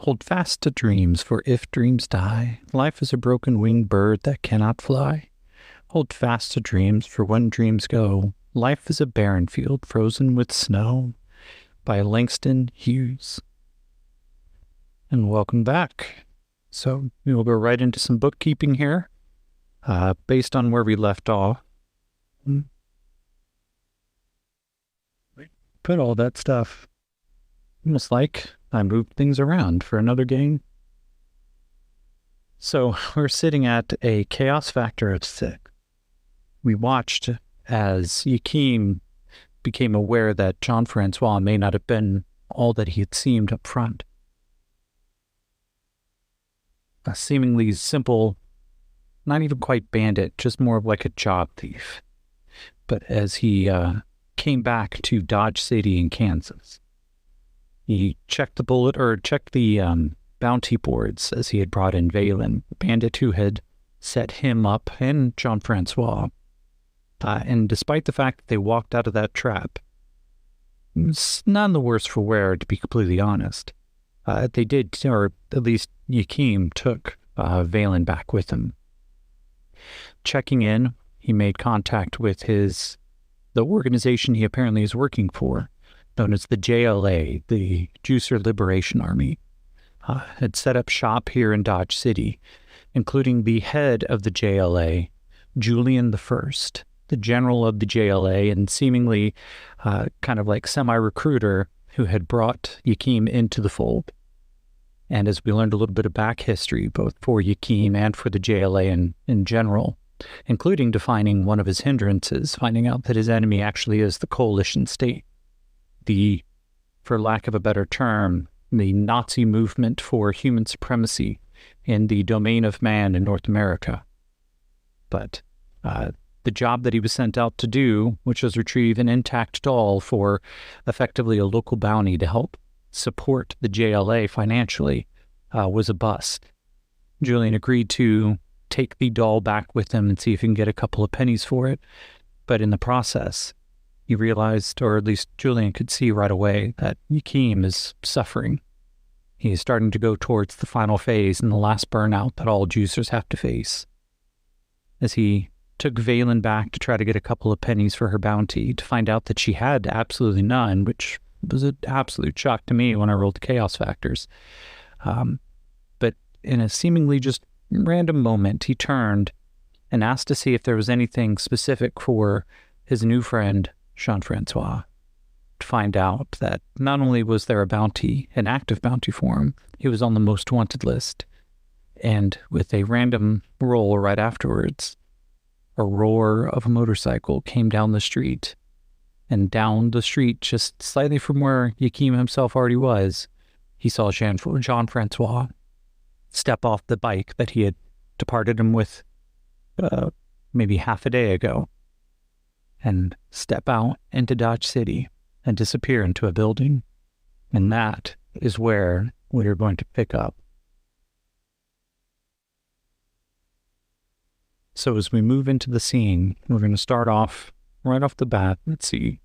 Hold fast to dreams, for if dreams die, life is a broken winged bird that cannot fly. Hold fast to dreams, for when dreams go, life is a barren field frozen with snow. By Langston Hughes. And welcome back. So we will go right into some bookkeeping here, based on where we left off. Put all that stuff, almost like I moved things around for another game. So we're sitting at a chaos factor of 6. We watched as Yakim became aware that Jean-Francois may not have been all that he had seemed up front. A seemingly simple, not even quite bandit, just more of like a job thief. But as he came back to Dodge City in Kansas, he checked the bounty boards as he had brought in Valen, the bandit who had set him up and Jean-Francois. And despite the fact that they walked out of that trap, it's none the worse for wear, to be completely honest. They did, or at least Yakim took Valen back with him. Checking in, he made contact with the organization he apparently is working for, known as the JLA, the Juicer Liberation Army. Had set up shop here in Dodge City, including the head of the JLA, Julian the First, the general of the JLA, and seemingly kind of like semi-recruiter who had brought Yakim into the fold. And as we learned a little bit of back history, both for Yakim and for the JLA in general, including defining one of his hindrances, finding out that his enemy actually is the coalition state, for lack of a better term, the Nazi movement for human supremacy in the domain of man in North America. But the job that he was sent out to do, which was retrieve an intact doll for effectively a local bounty to help support the JLA financially, was a bust. Julian agreed to take the doll back with him and see if he can get a couple of pennies for it. But in the process, he realized, or at least Julian could see right away, that Yakim is suffering. He is starting to go towards the final phase and the last burnout that all juicers have to face. As he took Valen back to try to get a couple of pennies for her bounty, to find out that she had absolutely none, which was an absolute shock to me when I rolled the chaos factors. But in a seemingly just random moment, he turned and asked to see if there was anything specific for his new friend, Jean-Francois, to find out that not only was there a bounty, an active bounty for him, he was on the most wanted list. And with a random roll right afterwards, a roar of a motorcycle came down the street. And down the street, just slightly from where Yakim himself already was, he saw Jean-Francois step off the bike that he had departed him with maybe half a day ago, and step out into Dodge City and disappear into a building. And that is where we are going to pick up. So as we move into the scene, we're going to start off right off the bat. Let's see.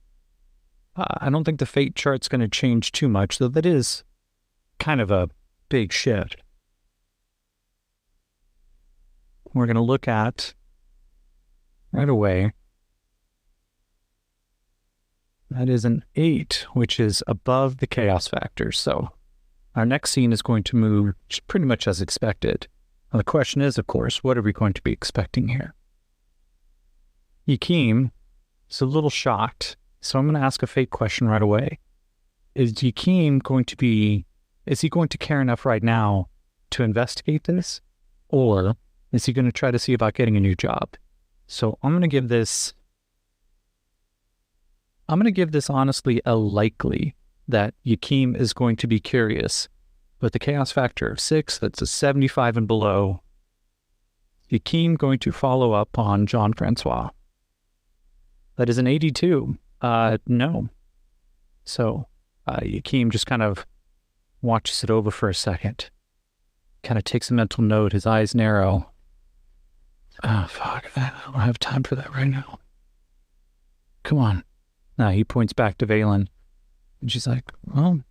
I don't think the fate chart's going to change too much, though that is kind of a big shift. We're going to look at, right away, that is an 8, which is above the chaos factor. So our next scene is going to move pretty much as expected. Now the question is, of course, what are we going to be expecting here? Yakim is a little shocked, so I'm going to ask a fate question right away. Is Yakim going to care enough right now to investigate this? Or is he going to try to see about getting a new job? So I'm going to give this honestly a likely that Yakim is going to be curious. With the chaos factor of 6, that's a 75 and below, Yakim going to follow up on Jean-Francois. That is an 82. No. So Yakim just kind of watches it over for a second. Kind of takes a mental note, his eyes narrow. Fuck, I don't have time for that right now. Come on. Now he points back to Valen. And she's like, well,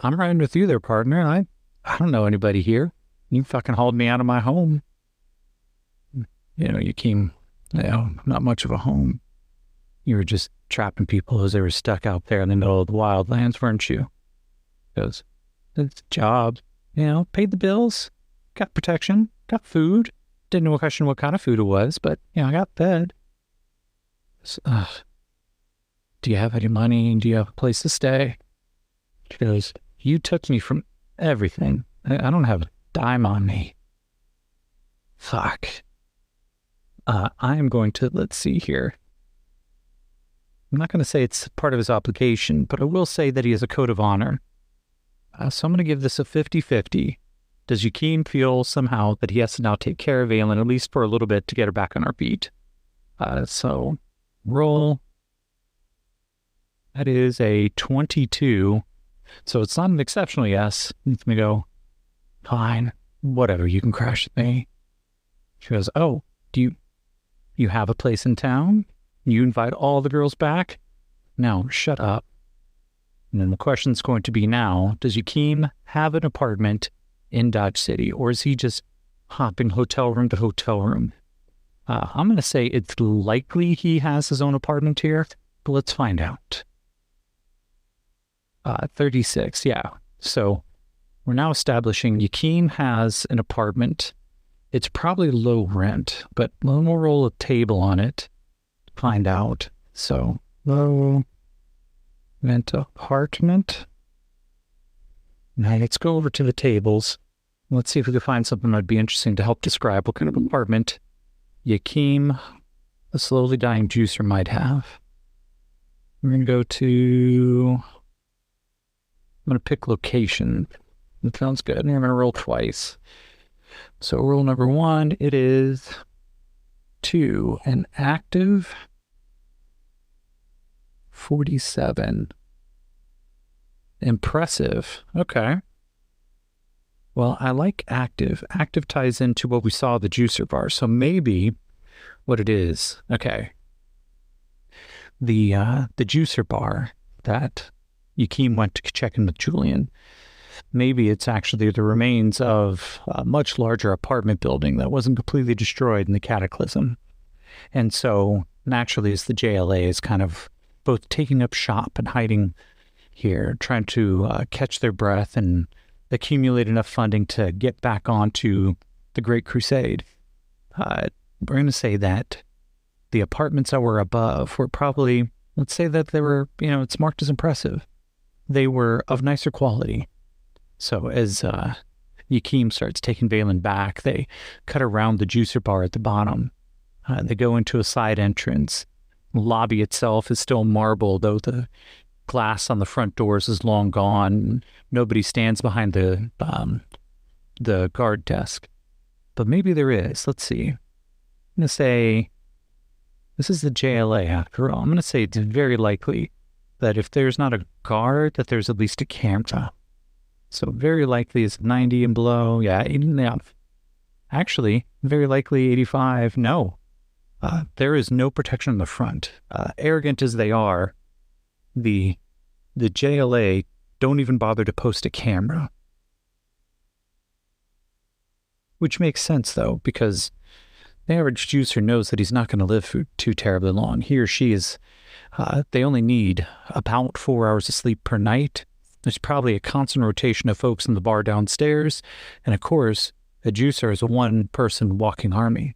I'm riding with you there, partner. I don't know anybody here. You fucking hauled me out of my home. You came, not much of a home. You were just trapping people as they were stuck out there in the middle of the wildlands, weren't you? Because it's a job, paid the bills, got protection, got food. Didn't know question what kind of food it was, but, I got fed. So, do you have any money? Do you have a place to stay? Because you took me from everything. I don't have a dime on me. Fuck. I am going to, let's see here. I'm not going to say it's part of his obligation, but I will say that he has a code of honor. So I'm going to give this a 50-50. Does Yakin feel somehow that he has to now take care of Aelin, at least for a little bit, to get her back on her feet? So roll. That is a 22. So it's not an exceptional yes. Let me go, fine, whatever, you can crash with me. She goes, oh, do you have a place in town? You invite all the girls back? No, shut up. And then the question's going to be now, does Yakin have an apartment in Dodge City, or is he just hopping hotel room to hotel room? I'm going to say it's likely he has his own apartment here, but let's find out. 36, yeah. So we're now establishing Yakin has an apartment. It's probably low rent, but we'll roll a table on it to find out. So low rent apartment. Now let's go over to the tables. Let's see if we can find something that'd be interesting to help describe what kind of apartment Yakin, a slowly dying juicer, might have. We're going to go to... I'm going to pick location. That sounds good. And I'm going to roll twice. So rule number 1, it is 2, an active 47. Impressive. Okay. Well, I like active. Active ties into what we saw the juicer bar. So maybe what it is. Okay. The juicer bar that Yakin went to check in with Julian. Maybe it's actually the remains of a much larger apartment building that wasn't completely destroyed in the cataclysm. And so naturally, as the JLA is kind of both taking up shop and hiding here, trying to catch their breath and accumulate enough funding to get back onto the Great Crusade, we're going to say that the apartments that were above were probably, let's say that they were, it's marked as impressive. They were of nicer quality. So as Yakin starts taking Vaylin back, they cut around the juicer bar at the bottom. They go into a side entrance. The lobby itself is still marble, though the glass on the front doors is long gone. Nobody stands behind the guard desk. But maybe there is. Let's see. I'm going to say, this is the JLA after all. I'm going to say it's very likely that if there's not a guard, that there's at least a camera. So very likely it's 90 and below. Yeah, actually, very likely 85. No, there is no protection in the front. Arrogant as they are, the JLA don't even bother to post a camera. Which makes sense, though, because the average juicer knows that he's not going to live for too terribly long. He or she is, they only need about 4 hours of sleep per night. There's probably a constant rotation of folks in the bar downstairs. And of course, a juicer is a one-person walking army.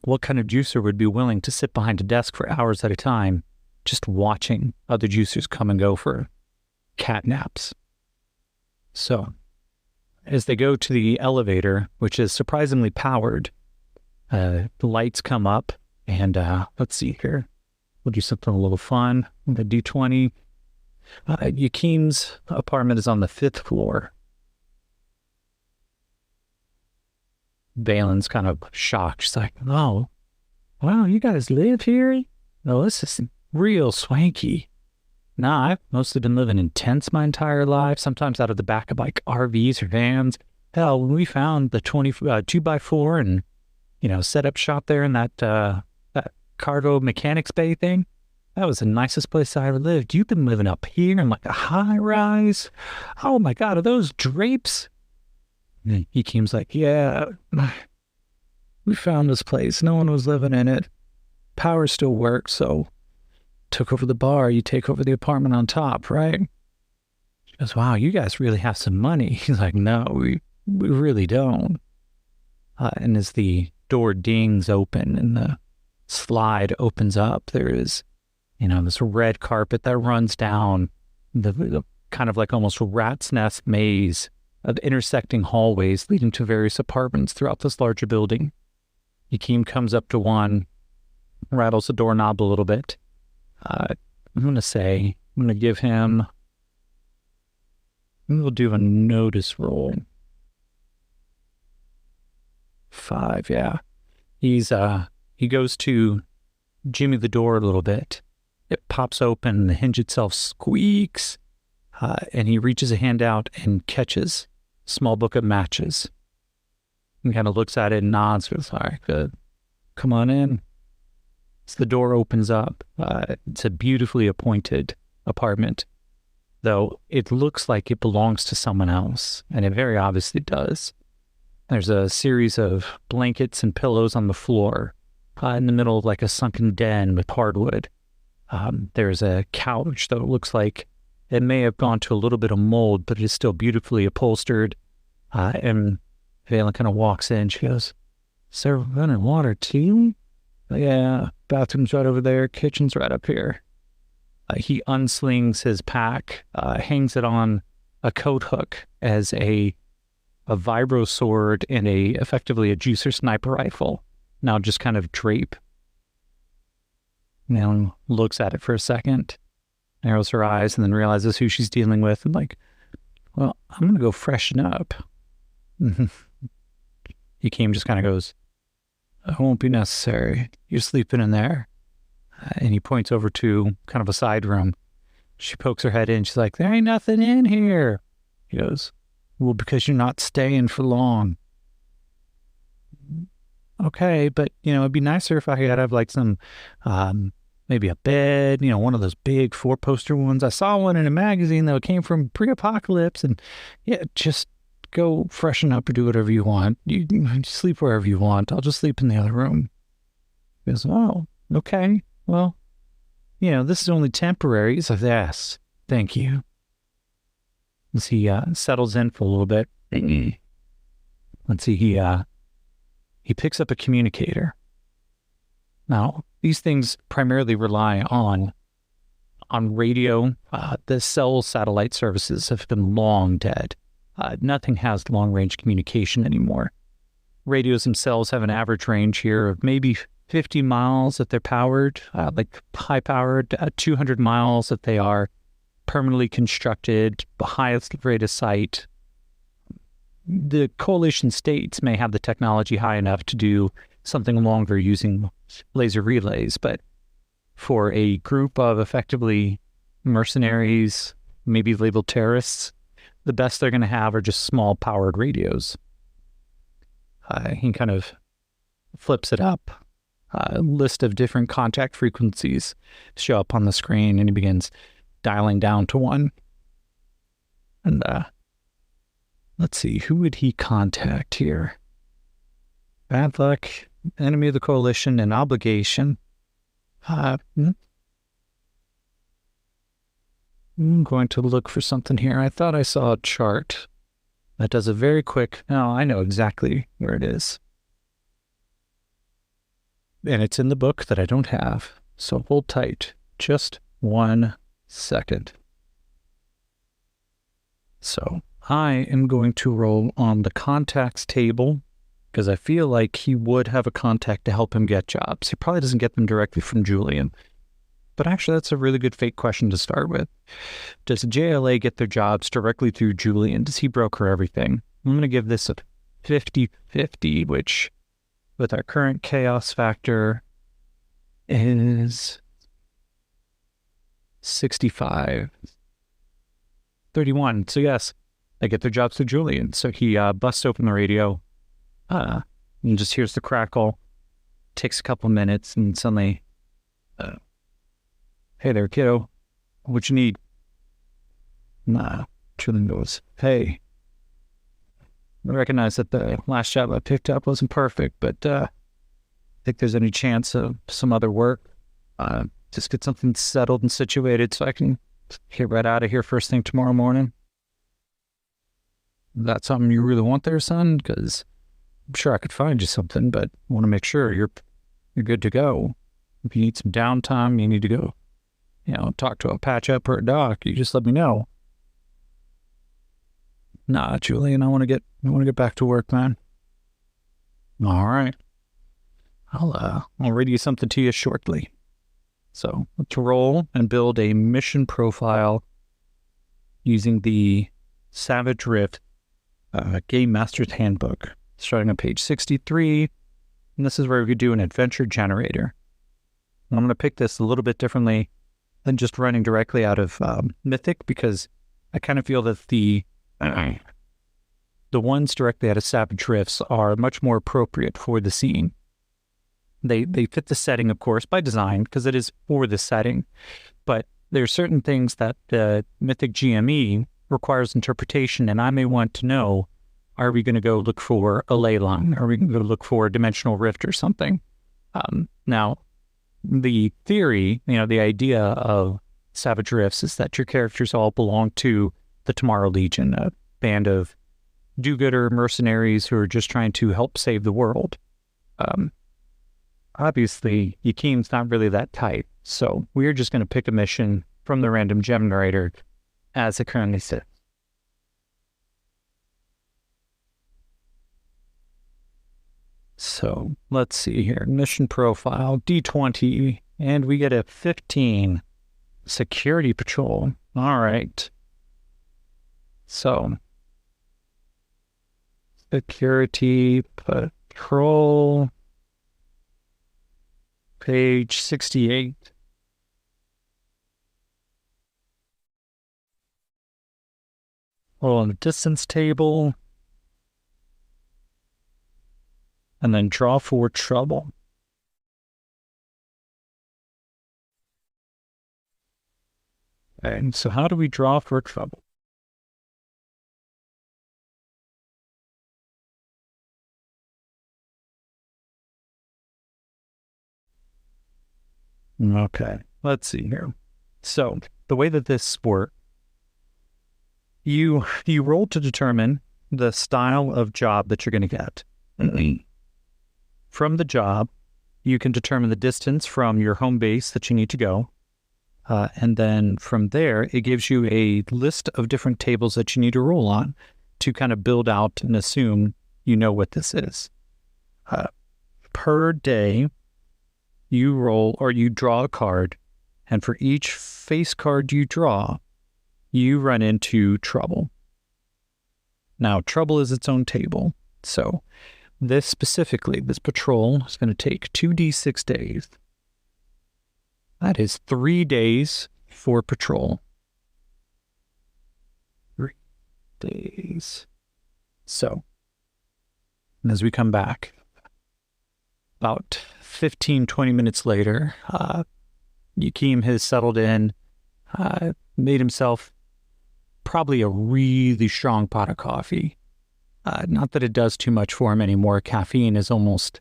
What kind of juicer would be willing to sit behind a desk for hours at a time, just watching other juicers come and go for cat naps? So, as they go to the elevator, which is surprisingly powered, the lights come up, and let's see here. We'll do something a little fun. The D20. Yakin's apartment is on the 5th floor. Vaylin's kind of shocked. She's like, oh, wow, you guys live here? No, this is real swanky. Nah, I've mostly been living in tents my entire life, sometimes out of the back of like RVs or vans. Hell, when we found the 2x4 and, set up shop there in that cargo mechanics bay thing, that was the nicest place I ever lived. You've been living up here in like a high rise. Oh my God, are those drapes? And Keem's like, yeah, we found this place. No one was living in it. Power still works, so took over the bar. You take over the apartment on top, right? She goes, wow, you guys really have some money. He's like, no, we really don't. And as the door dings open and the slide opens up, there is, this red carpet that runs down the kind of like almost rat's nest maze of intersecting hallways leading to various apartments throughout this larger building. Keem comes up to one, rattles the doorknob a little bit. I'm going to give him, we'll do a notice roll. 5, yeah. He goes to jimmy the door a little bit. It pops open, the hinge itself squeaks, and he reaches a hand out and catches a small book of matches. He kind of looks at it and nods, goes, all right, good. Come on in. So the door opens up. It's a beautifully appointed apartment, though it looks like it belongs to someone else, and it very obviously does. There's a series of blankets and pillows on the floor in the middle of like a sunken den with hardwood. There's a couch, though it looks like it may have gone to a little bit of mold, but it is still beautifully upholstered. And Valen kind of walks in. She goes, "Sir, running water too?" "Yeah, bathroom's right over there. Kitchen's right up here." He unslings his pack, hangs it on a coat hook as a vibro sword and effectively a juicer sniper rifle. Now just kind of drape. Now looks at it for a second, narrows her eyes, and then realizes who she's dealing with. And like, well, I'm going to go freshen up. Keem just kind of goes, "It won't be necessary. You're sleeping in there." And he points over to kind of a side room. She pokes her head in. She's like, "There ain't nothing in here." He goes, "Well, because you're not staying for long." "Okay, but, it'd be nicer if I could have like some, maybe a bed, one of those big 4-poster ones. I saw one in a magazine that came from pre-apocalypse, and yeah, just go freshen up or do whatever you want. You can sleep wherever you want. I'll just sleep in the other room." He goes, "Oh, okay. Well, this is only temporary." He's like, "Yes, thank you." As he settles in for a little bit, let's see, he picks up a communicator. Now, these things primarily rely on radio. The cell satellite services have been long dead. Nothing has long-range communication anymore. Radios themselves have an average range here of maybe 50 miles if they're powered, like high-powered, 200 miles if they are permanently constructed, the highest rate of sight. The coalition states may have the technology high enough to do something longer using laser relays, but for a group of effectively mercenaries, maybe labeled terrorists, the best they're going to have are just small powered radios. He kind of flips it up. A list of different contact frequencies show up on the screen, and he begins dialing down to one. And let's see, who would he contact here? Bad luck, enemy of the coalition, and obligation. I'm going to look for something here. I thought I saw a chart that does a very quick... No, I know exactly where it is. And it's in the book that I don't have. So hold tight. Just 1 second. So I am going to roll on the contacts table because I feel like he would have a contact to help him get jobs. He probably doesn't get them directly from Julian. But actually, that's a really good fake question to start with. Does JLA get their jobs directly through Julian? Does he broker everything? I'm going to give this a 50-50, which with our current chaos factor is 65. 31. So yes, they get their jobs through Julian. So he busts open the radio and just hears the crackle. Takes a couple minutes and suddenly Hey there, kiddo. What you need? Nah. Trillian goes, hey, I recognize that the last job I picked up wasn't perfect, but think there's any chance of some other work? Just get something settled and situated so I can get right out of here first thing tomorrow morning. Is that something you really want there, son? Because I'm sure I could find you something, but I want to make sure you're good to go. If you need some downtime, you need to go, talk to a patch up or a doc, you just let me know. Nah, Julian, I want to get back to work, man. All right. I'll read you something to you shortly. So let's roll and build a mission profile using the Savage Rift Game Master's Handbook, starting on page 63. And this is where we could do an adventure generator. I'm going to pick this a little bit differently than just running directly out of Mythic, because I kind of feel that the ones directly out of Savage Rifts are much more appropriate for the scene. They fit the setting, of course, by design, because it is for the setting. But there are certain things that the Mythic GME requires interpretation, and I may want to know, are we going to go look for a ley line? Are we going to go look for a dimensional rift or something? Now, the theory, the idea of Savage Rifts is that your characters all belong to the Tomorrow Legion, a band of do-gooder mercenaries who are just trying to help save the world. Obviously, Yakeem's not really that tight, so we're just going to pick a mission from the random generator as it currently sits. So let's see here. Mission profile, D20, and we get a 15. Security patrol. All right. So, security patrol, page 68. Roll on the distance table. And then draw for trouble. And so how do we draw for trouble? Okay, let's see here. So the way that this works, you roll to determine the style of job that you're going to get. From the job, you can determine the distance from your home base that you need to go. And then from there, it gives you a list of different tables that you need to roll on to kind of build out and assume you know what this is. Per day, you roll or you draw a card, and for each face card you draw, you run into trouble. Now, trouble is its own table. So this specifically, this patrol is going to take 2d6 days. That is 3 days for patrol. 3 days. So, as we come back, about 15, 20 minutes later, Yakeem has settled in, made himself probably a really strong pot of coffee. Not that it does too much for him anymore. Caffeine is almost,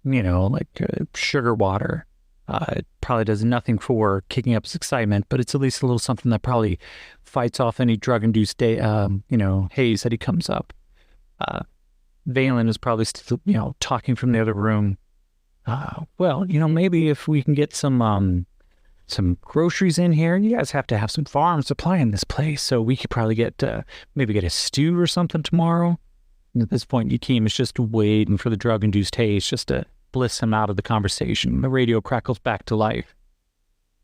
like sugar water. It probably does nothing for kicking up his excitement, but it's at least a little something that probably fights off any drug-induced haze that he comes up. Valen is probably still, talking from the other room. Maybe if we can get some groceries in here, you guys have to have some farm supply in this place, so we could probably get a stew or something tomorrow. And at this point, Yakeem is just waiting for the drug-induced haze just to bliss him out of the conversation. The radio crackles back to life.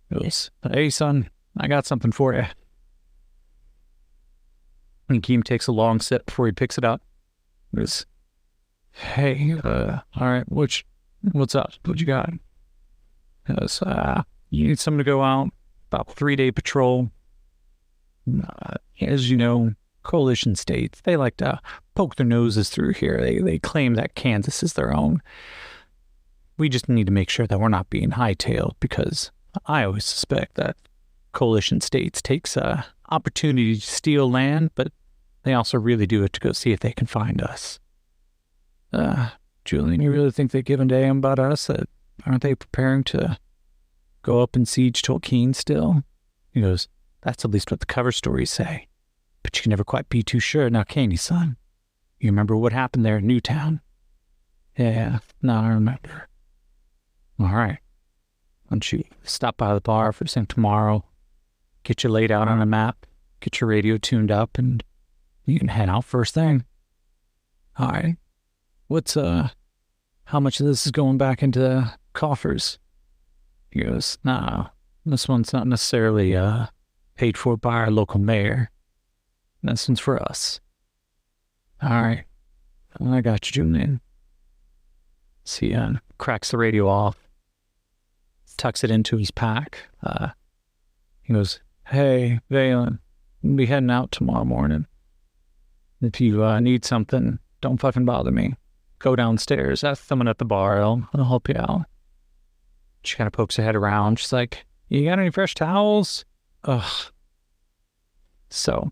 It goes, hey, son, I got something for you. And Yakeem takes a long sip before he picks it up. He goes, hey, all right, what's up? What you got? He goes, you need someone to go out, about 3-day patrol. As you know, coalition states, they like to poke their noses through here. They claim that Kansas is their own. We just need to make sure that we're not being hightailed, because I always suspect that coalition states takes opportunity to steal land, but they also really do it to go see if they can find us. Julian, you really think they give a damn about us? Aren't they preparing to go up and siege Tolkien still? He goes, that's at least what the cover stories say. But you can never quite be too sure now, can you, son? You remember what happened there in Newtown? Yeah, no, I remember. All right. Why don't you stop by the bar first thing tomorrow, get you laid out on a map, get your radio tuned up, and you can head out first thing. All right. What's, how much of this is going back into coffers? He goes, nah, this one's not necessarily, paid for by our local mayor. This one's for us. All right. I got you, Julian. See, cracks the radio off, tucks it into his pack. He goes, hey, Valen, we'll be heading out tomorrow morning. If you need something, don't fucking bother me. Go downstairs, ask someone at the bar, I'll help you out. She kind of pokes her head around. She's like, you got any fresh towels? Ugh. So,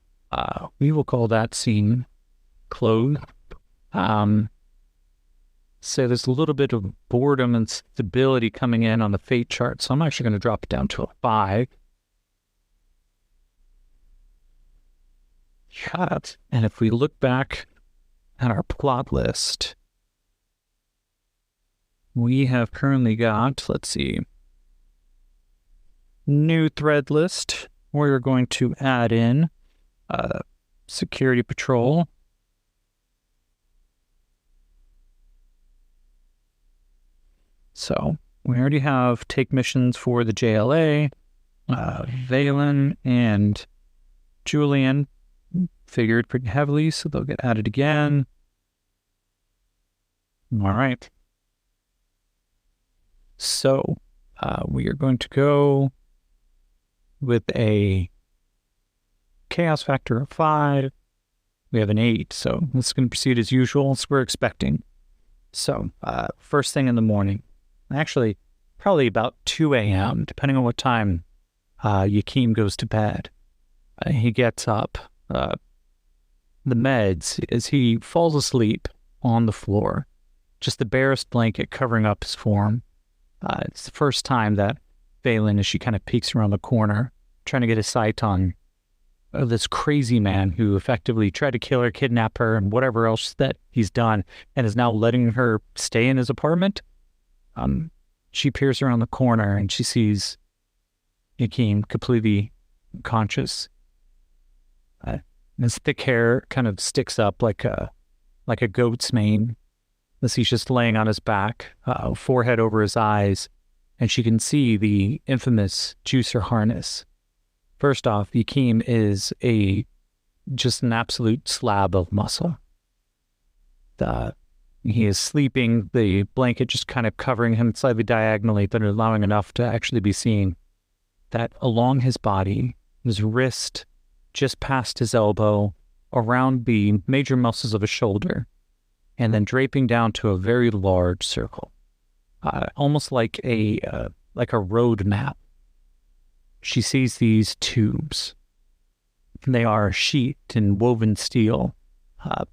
we will call that scene closed. So there's a little bit of boredom and stability coming in on the fate chart, so I'm actually going to drop it down to a 5. Got. And if we look back at our plot list, we have currently got, let's see, new thread list. We're going to add in security patrol. So we already have take missions for the JLA, Valen and Julian figured pretty heavily, so they'll get added again. All right. So we are going to go with a chaos factor of 5. We have an 8, so this is going to proceed as usual, as we're expecting. So first thing in the morning, actually probably about 2 a.m., depending on what time Yakeem goes to bed. He gets up. The meds, as he falls asleep on the floor, just the barest blanket covering up his form. It's the first time that Valen, as she kind of peeks around the corner, trying to get a sight on this crazy man who effectively tried to kill her, kidnap her, and whatever else that he's done, and is now letting her stay in his apartment. She peers around the corner and she sees Yakeem completely unconscious. His thick hair kind of sticks up like a goat's mane as he's just laying on his back, forehead over his eyes, and she can see the infamous juicer harness. First off, Yakeem is just an absolute slab of muscle. He is sleeping, the blanket just kind of covering him slightly diagonally, but allowing enough to actually be seen that along his body, his wrist, just past his elbow, around the major muscles of his shoulder, and then draping down to a very large circle, almost like a road map. She sees these tubes. They are sheathed in woven steel,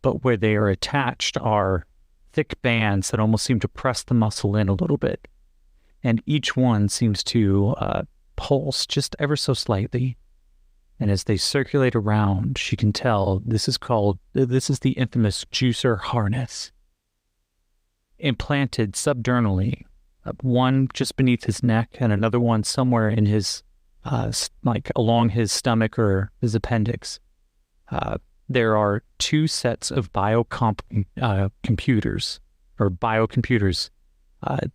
but where they are attached are thick bands that almost seem to press the muscle in a little bit. And each one seems to pulse just ever so slightly. And as they circulate around, she can tell this is the infamous juicer harness. Implanted subdermally, one just beneath his neck and another one somewhere in his, along his stomach or his appendix. There are 2 sets of computers.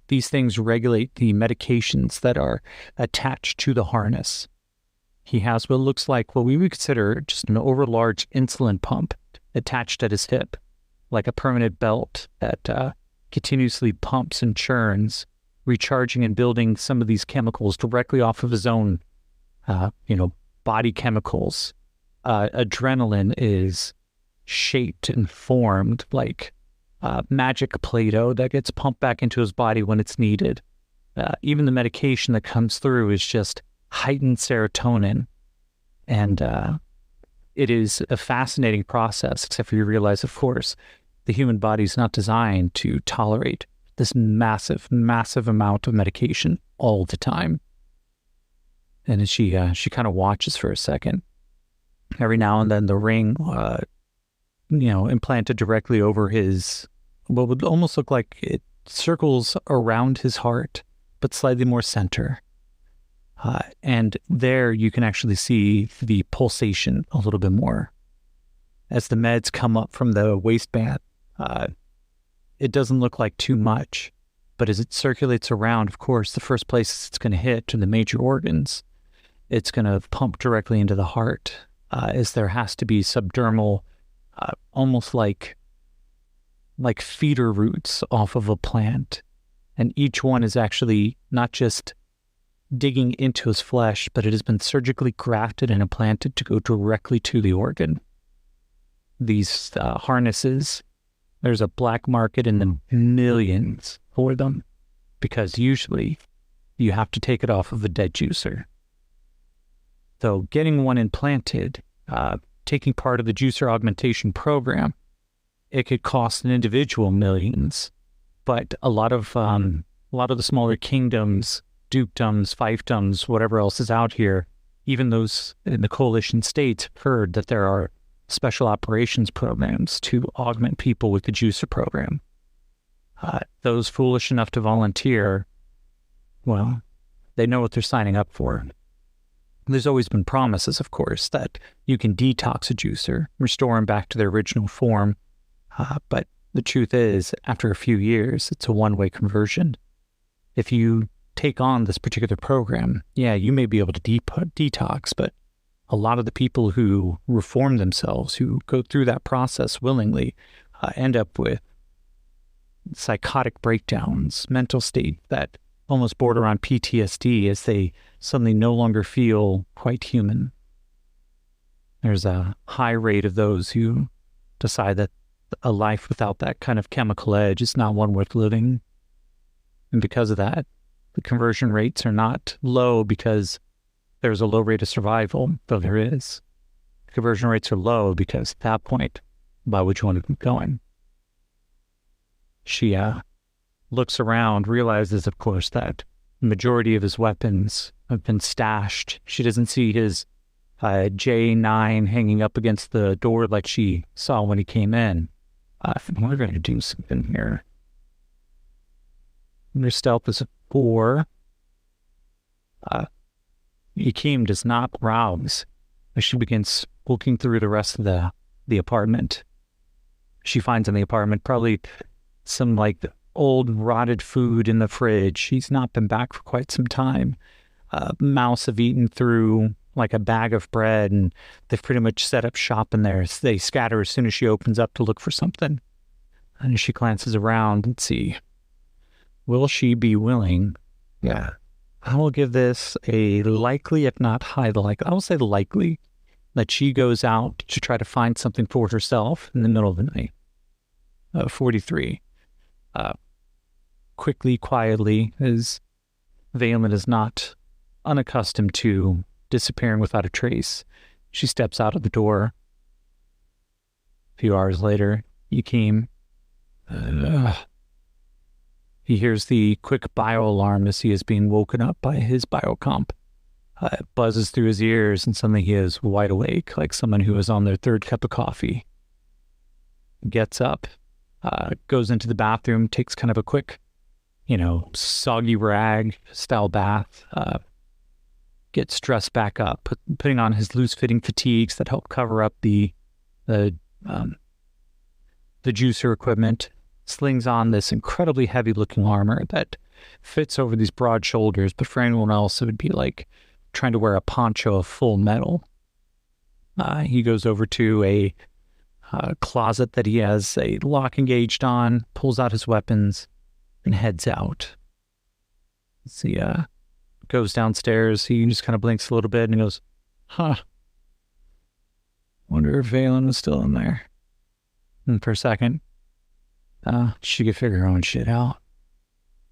These things regulate the medications that are attached to the harness. He has what looks like what we would consider just an overlarge insulin pump attached at his hip, like a permanent belt that continuously pumps and churns, recharging and building some of these chemicals directly off of his own, body chemicals. Adrenaline is shaped and formed like magic Play-Doh that gets pumped back into his body when it's needed. even the medication that comes through is just heightened serotonin. And it is a fascinating process, except for you realize, of course, the human body is not designed to tolerate this massive, massive amount of medication all the time. And as she kind of watches for a second, every now and then the ring, implanted directly over his, what would almost look like it circles around his heart, but slightly more center. And there you can actually see the pulsation a little bit more. As the meds come up from the waistband, it doesn't look like too much, but as it circulates around, of course, the first place it's going to hit are the major organs. It's going to pump directly into the heart, as there has to be subdermal, almost like feeder roots off of a plant. And each one is actually not just digging into his flesh, but it has been surgically grafted and implanted to go directly to the organ. These harnesses, there's a black market in the millions for them, because usually you have to take it off of a dead juicer. So getting one implanted, taking part of the juicer augmentation program, it could cost an individual millions, but a lot of the smaller kingdoms, dukedoms, fiefdoms, whatever else is out here, even those in the coalition states, heard that there are special operations programs to augment people with the juicer program. Those foolish enough to volunteer, well, they know what they're signing up for. There's always been promises, of course, that you can detox a juicer, restore them back to their original form. But the truth is, after a few years, it's a one-way conversion. If you take on this particular program, yeah, you may be able to detox, but a lot of the people who reform themselves, who go through that process willingly, end up with psychotic breakdowns, mental state that almost border on PTSD, as they suddenly no longer feel quite human. There's a high rate of those who decide that a life without that kind of chemical edge is not one worth living. And because of that, the conversion rates are not low because there's a low rate of survival, though there is. Conversion rates are low because at that point, why would you want to keep going? She looks around, realizes, of course, that the majority of his weapons have been stashed. She doesn't see his J9 hanging up against the door like she saw when he came in. We're going to do something here. Your stealth is a 4. Yakim does not rouse as she begins looking through the rest of the apartment. She finds in the apartment probably some old rotted food in the fridge. She's not been back for quite some time. Mouse have eaten through like a bag of bread, and they've pretty much set up shop in there. They scatter as soon as she opens up to look for something. And as she glances around and see, will she be willing? Yeah. I will give this a likely, if not high, I will say likely, that she goes out to try to find something for herself in the middle of the night. 43. Quickly, quietly, as Vaylin is not unaccustomed to disappearing without a trace, she steps out of the door. A few hours later, Yakim, he hears the quick bio alarm as he is being woken up by his biocomp. It buzzes through his ears, and suddenly he is wide awake, like someone who is on their third cup of coffee. Gets up, goes into the bathroom, takes kind of a quick, soggy rag style bath, gets dressed back up, putting on his loose-fitting fatigues that help cover up the juicer equipment, slings on this incredibly heavy-looking armor that fits over these broad shoulders, but for anyone else, it would be like trying to wear a poncho of full metal. He goes over to a closet that he has a lock engaged on, pulls out his weapons, and heads out. He goes downstairs. He just kind of blinks a little bit and he goes, wonder if Vaylin was still in there. And for a second, she could figure her own shit out.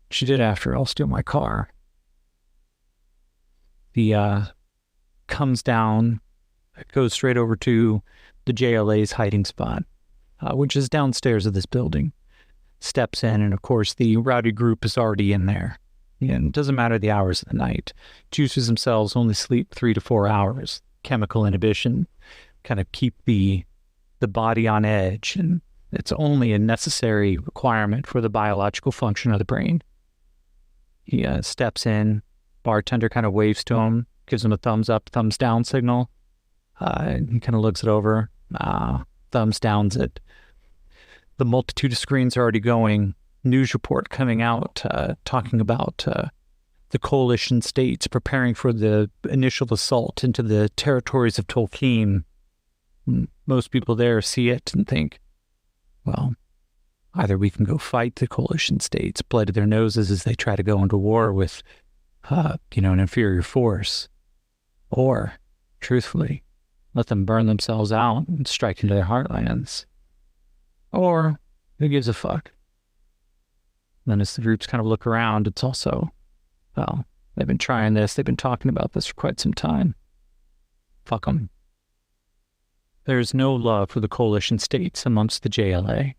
She did after all steal my car. He comes down, goes straight over to the JLA's hiding spot, which is downstairs of this building. Steps in, and of course the rowdy group is already in there. And it doesn't matter the hours of the night. Juices themselves only sleep 3 to 4 hours. Chemical inhibition kind of keep the body on edge, and it's only a necessary requirement for the biological function of the brain. He steps in. Bartender kind of waves to him, gives him a thumbs up, thumbs down signal. He kind of looks it over, thumbs downs it. The multitude of screens are already going. News report coming out talking about the coalition states preparing for the initial assault into the territories of Tolkien. Most people there see it and think, well, either we can go fight the coalition states, blood to their noses as they try to go into war with, an inferior force, or, truthfully, let them burn themselves out and strike into their heartlands. Or, who gives a fuck? Then as the groups kind of look around, it's also, well, they've been trying this, they've been talking about this for quite some time. Fuck them. There's no love for the coalition states amongst the JLA.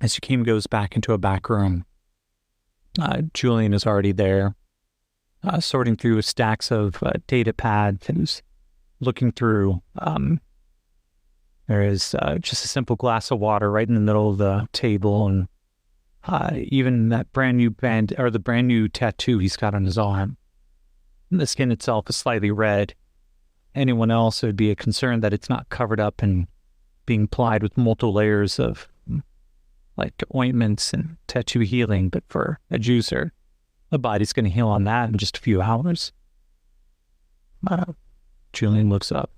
As Yakim goes back into a back room, Julian is already there, sorting through stacks of data pads and he's looking through. There is just a simple glass of water right in the middle of the table, and even that brand new the brand new tattoo he's got on his arm. And the skin itself is slightly red. Anyone else, it would be a concern that it's not covered up and being plied with multiple layers of like ointments and tattoo healing. But for a juicer, the body's going to heal on that in just a few hours. Julian looks up.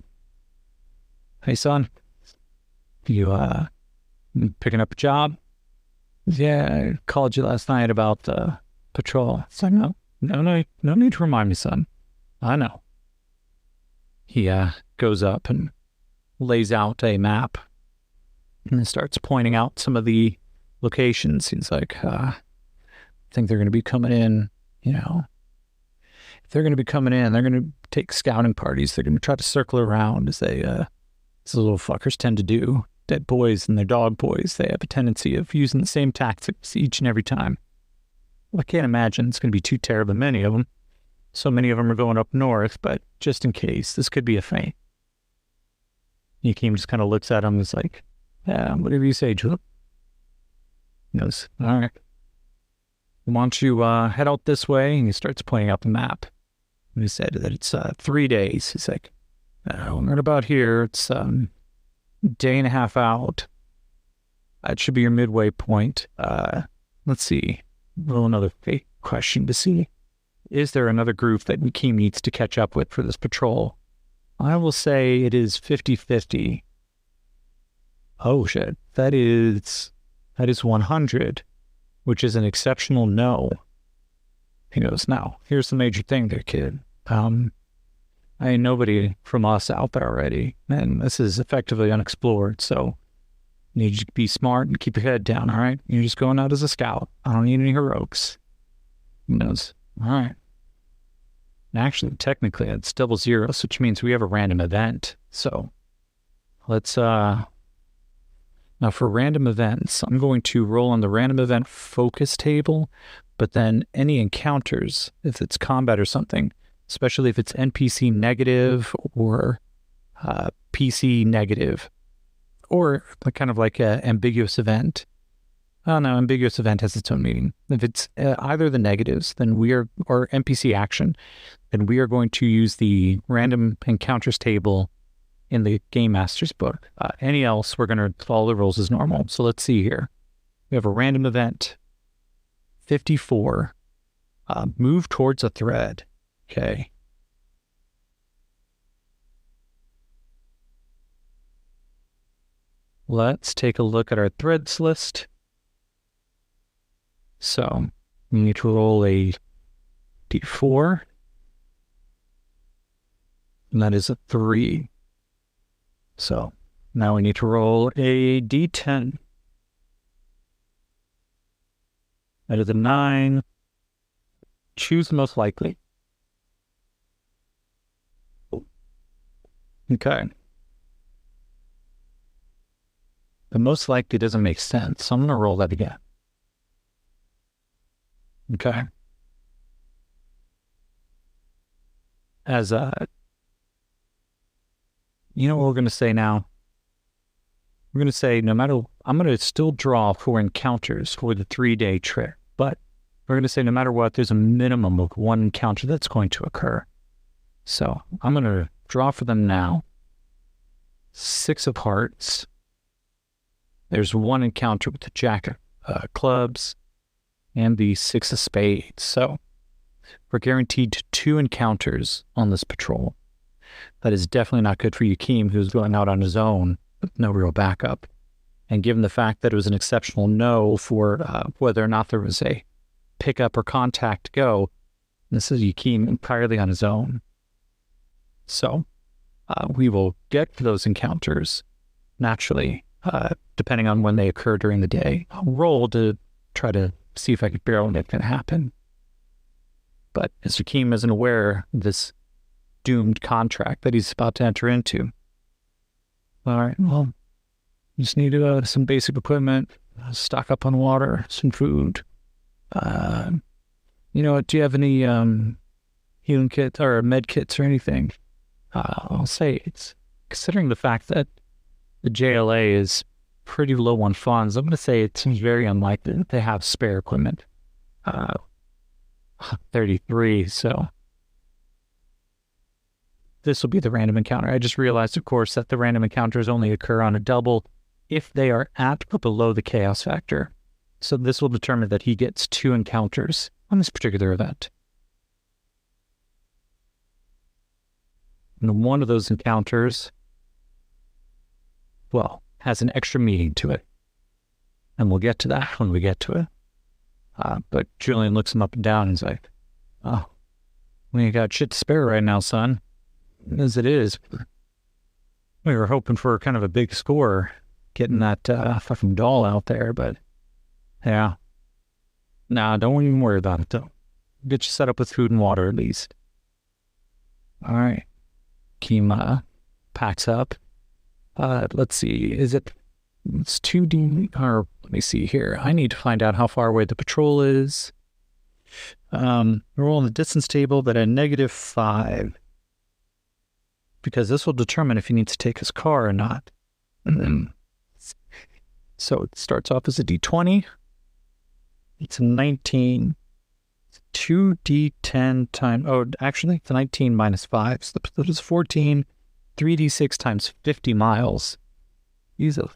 Hey, son. You picking up a job? Yeah, I called you last night about the patrol. It's like, no need to remind me, son. I know. He goes up and lays out a map and starts pointing out some of the locations. He's like, I think they're going to be coming in, If they're going to be coming in, they're going to take scouting parties. They're going to try to circle around as the little fuckers tend to do. Dead boys and their dog boys, they have a tendency of using the same tactics each and every time. Well, I can't imagine it's going to be too terribly many of them. So many of them are going up north, but just in case, this could be a feint. Yakim just kind of looks at him and is like, yeah, whatever you say, Julep. He goes, all right. Why don't you head out this way? And he starts pointing out the map. And he said that it's 3 days. He's like, right about here, it's day and a half out. That should be your midway point. Let's see. Well, another fake question to see. Is there another group that Yakim needs to catch up with for this patrol? I will say it is 50-50. Oh, shit. That is 100, which is an exceptional no. He goes, now, here's the major thing there, kid. Ain't nobody from us out there already, and this is effectively unexplored, so you need to be smart and keep your head down, all right? You're just going out as a scout. I don't need any heroics. He goes, all right. And actually, technically, it's double zeros, which means we have a random event. So let's, now for random events, I'm going to roll on the random event focus table, but then any encounters, if it's combat or something, especially if it's NPC negative or PC negative, or kind of like an ambiguous event. Oh no, ambiguous event has its own meaning. If it's either the negatives, then or NPC action, then we are going to use the random encounters table in the Game Master's book. Any else, we're going to follow the rules as normal. So let's see here. We have a random event, 54, move towards a thread. Okay. Let's take a look at our threads list. So we need to roll a d4, and that is a 3. So now we need to roll a d10. Out of the 9, choose the most likely. Okay. The most likely doesn't make sense, so I'm going to roll that again. Okay. As you know what we're going to say now? We're going to say I'm going to still draw for encounters for the 3-day trip, but we're going to say no matter what, there's a minimum of 1 encounter that's going to occur. So I'm going to draw for them now. 6 of hearts. There's 1 encounter with the Jack of clubs and the 6 of spades. So we're guaranteed 2 encounters on this patrol. That is definitely not good for Yakeem, who's going out on his own with no real backup. And given the fact that it was an exceptional no for whether or not there was a pickup or contact to go, this is Yakeem entirely on his own. So we will get to those encounters naturally, depending on when they occur during the day. I'll roll to try to see if I could barrel it can happen. But as Yakeem isn't aware of this doomed contract that he's about to enter into. All right, well, just need some basic equipment, stock up on water, some food. You know what, do you have any healing kits or med kits or anything? I'll say it's, considering the fact that the JLA is pretty low on funds, I'm going to say it seems very unlikely that they have spare equipment. 33, so this will be the random encounter. I just realized, of course, that the random encounters only occur on a double if they are at or below the chaos factor. So this will determine that he gets 2 encounters on this particular event. And one of those encounters, well, has an extra meaning to it. And we'll get to that when we get to it. But Julian looks him up and down and is like, oh, we ain't got shit to spare right now, son. As it is, we were hoping for kind of a big score getting that fucking doll out there, but yeah. Nah, don't even worry about it, though. Get you set up with food and water, at least. All right. Kima packs up. Let's see. It's 2D, or let me see here. I need to find out how far away the patrol is. We're rolling the distance table, but at -5. Because this will determine if he needs to take his car or not. So it starts off as a D20. It's a 19. It's 2D10 times, oh, actually, it's a 19 minus 5. So that is 14. 3D6 times 50 miles. Easily.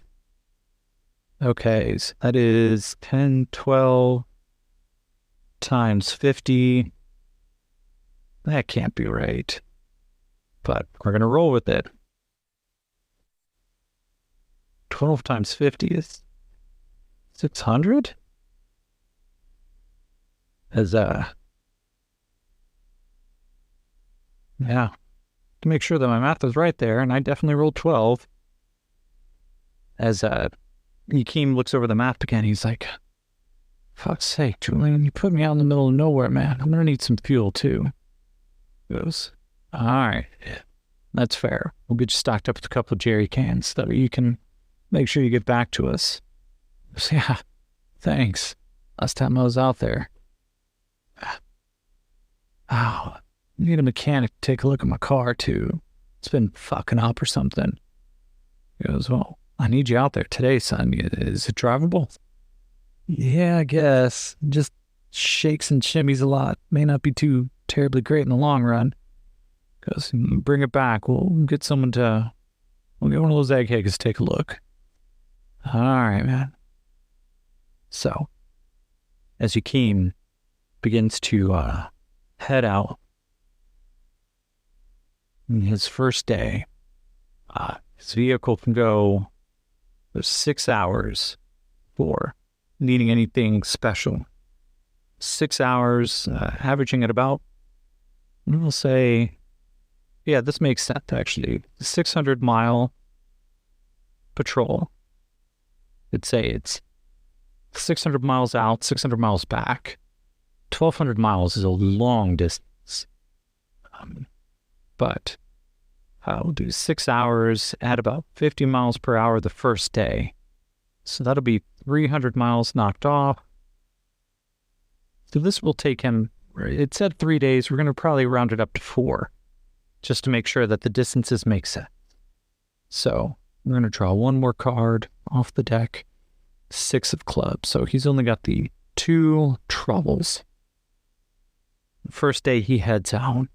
Okay, so that is 10, 12 times 50. That can't be right. But we're going to roll with it. 12 times 50 is 600? Yeah. To make sure that my math is right there, and I definitely rolled 12. As Yakeem looks over the map again, he's like, fuck's sake, Julian, you put me out in the middle of nowhere, man. I'm going to need some fuel, too. He goes, all right, that's fair. We'll get you stocked up with a couple of jerry cans so that you can make sure you get back to us. So, yeah, thanks. Last time I was out there. Oh, I need a mechanic to take a look at my car, too. It's been fucking up or something. He goes, well, I need you out there today, son. Is it drivable? Yeah, I guess. Just shakes and shimmies a lot. May not be too terribly great in the long run. Goes, bring it back. We'll get one of those eggheads to take a look. All right, man. So, as Yakeem begins to head out on his first day, his vehicle can go 6 hours for needing anything special. 6 hours, averaging at about, we'll say, yeah, this makes sense actually. 600-mile patrol. I'd say it's 600 miles out, 600 miles back. 1,200 miles is a long distance. But we'll do 6 hours at about 50 miles per hour the first day. So that'll be 300 miles knocked off. So this will take him, it said 3 days. We're going to probably round it up to 4, just to make sure that the distances make sense. So we're going to draw one more card off the deck. 6 of clubs. So he's only got the 2 troubles. The first day he heads out.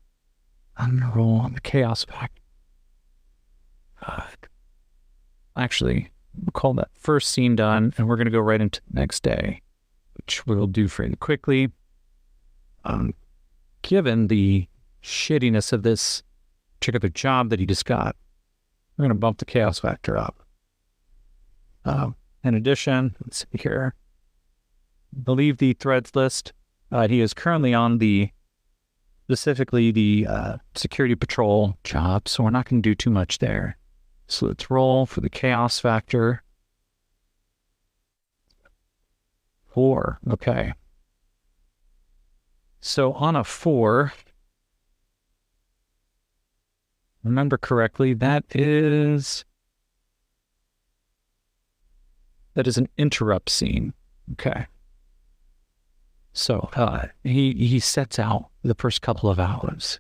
I'm going to roll on the chaos pack. Actually, we'll call that first scene done, and we're going to go right into the next day, which we'll do fairly quickly. Given the shittiness of this particular job that he just got, we're going to bump the chaos factor up. In addition, let's see here. I believe the threads list, he is currently on specifically the security patrol job, so we're not going to do too much there. So let's roll for the chaos factor. 4, okay. So on a 4, remember correctly, that is an interrupt scene. Okay. So he sets out the first couple of hours.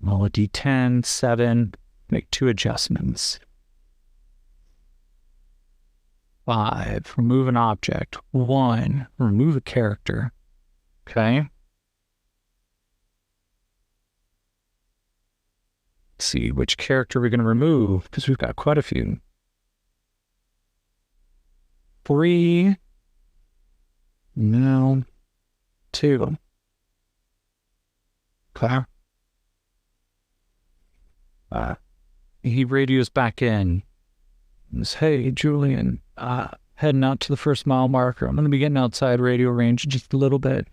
Roll a D10, 7, make 2 adjustments. 5, remove an object. 1, remove a character. Okay. Let's see which character we're going to remove, because we've got quite a few. 3. No. 2. Okay. He radios back in. And says, hey, Julian, heading out to the first mile marker. I'm going to be getting outside radio range in just a little bit.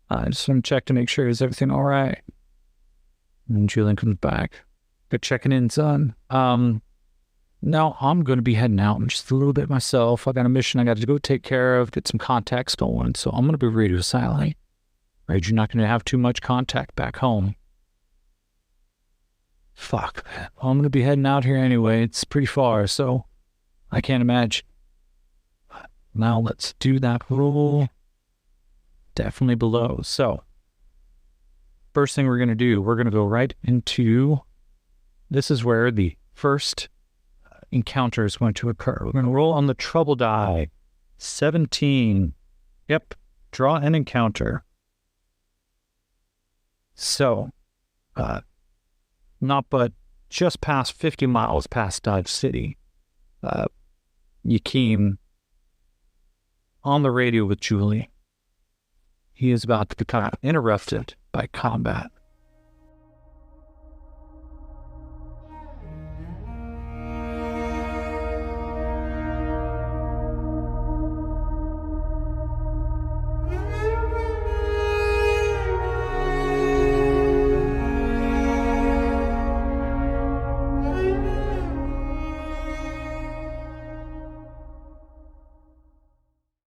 I just want to check to make sure, is everything all right? And Julian comes back. Good checking in, son. Now I'm going to be heading out in just a little bit myself. I got a mission I got to go take care of, get some contacts going. So I'm going to be radio silent. Right, you're not going to have too much contact back home. Fuck, man. Well, I'm going to be heading out here anyway. It's pretty far, so I can't imagine. Now let's do that roll. Definitely below. So first thing we're going to do, we're going to go right into, this is where the first encounter is going to occur. We're going to roll on the trouble die. 17. Yep. Draw an encounter. So, not but just past 50 miles past Dodge City, Yakeem on the radio with Julie. He is about to become interrupted by combat.